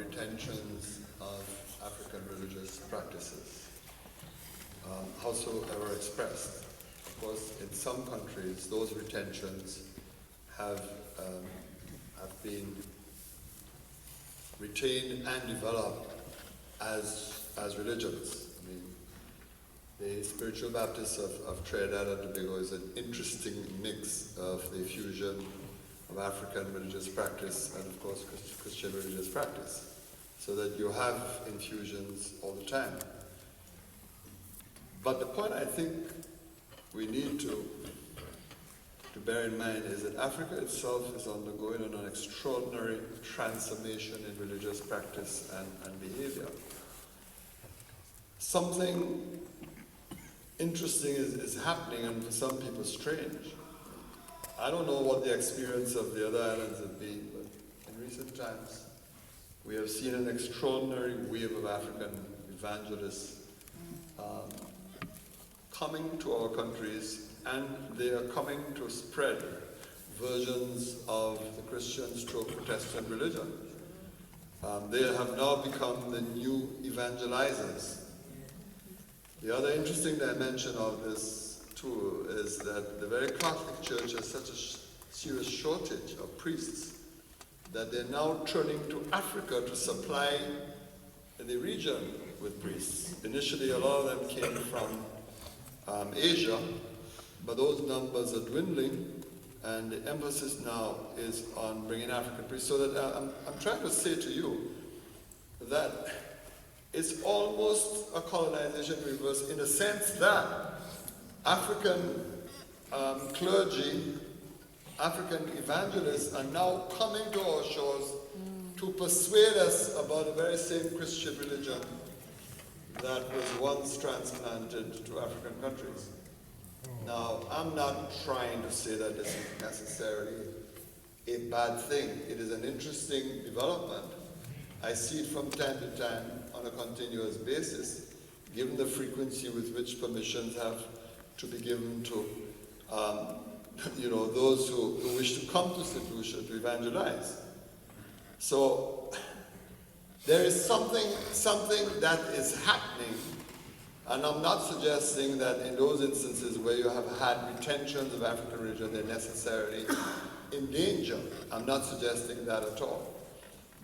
retentions of African religious practices, howsoever expressed. Of course, in some countries, those retentions have been retained and developed as religions. I mean, the Spiritual Baptists of Trinidad and Tobago is an interesting mix of the fusion of African religious practice and, of course, Christian religious practice, so that you have infusions all the time. But the point I think we need to bear in mind is that Africa itself is undergoing an extraordinary transformation in religious practice and behavior. Something interesting is happening, and for some people strange. I don't know what the experience of the other islands have been, but in recent times we have seen an extraordinary wave of African evangelists coming to our countries, and they are coming to spread versions of the Christian/Protestant religion. They have now become the new evangelizers. The other interesting dimension of this too is that the very Catholic Church has such a serious shortage of priests that they're now turning to Africa to supply the region with priests. Initially, a lot of them came from Asia, but those numbers are dwindling, and the emphasis now is on bringing African priests. So that I'm trying to say to you that it's almost a colonization reverse, in the sense that African clergy, African evangelists are now coming to our shores to persuade us about the very same Christian religion that was once transplanted to African countries. Now, I'm not trying to say that this is necessarily a bad thing. It is an interesting development. I see it from time to time on a continuous basis, given the frequency with which permissions have to be given to those who wish to come to St. Lucia to evangelize. So there is something that is happening, and I'm not suggesting that in those instances where you have had retentions of African religion, they're necessarily in danger. I'm not suggesting that at all.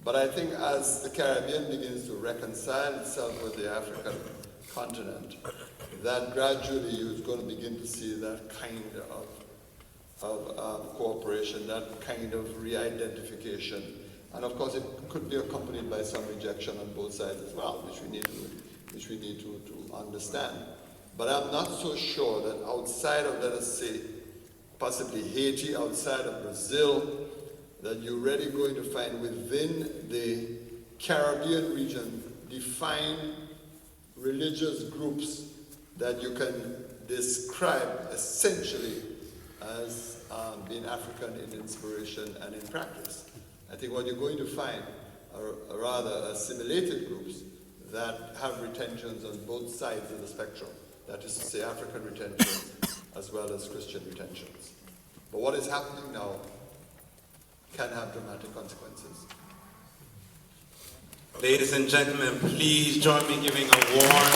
But I think as the Caribbean begins to reconcile itself with the African continent, that gradually you're going to begin to see that kind of cooperation, that kind of re-identification. And of course, it could be accompanied by some rejection on both sides as well, which we need to understand. But I'm not so sure that outside of, let us say, possibly Haiti, outside of Brazil, that you're really going to find within the Caribbean region defined religious groups that you can describe essentially as being African in inspiration and in practice. I think what you're going to find are rather assimilated groups that have retentions on both sides of the spectrum. That is to say, African retentions as well as Christian retentions. But what is happening now can have dramatic consequences. Ladies and gentlemen, please join me in giving a warm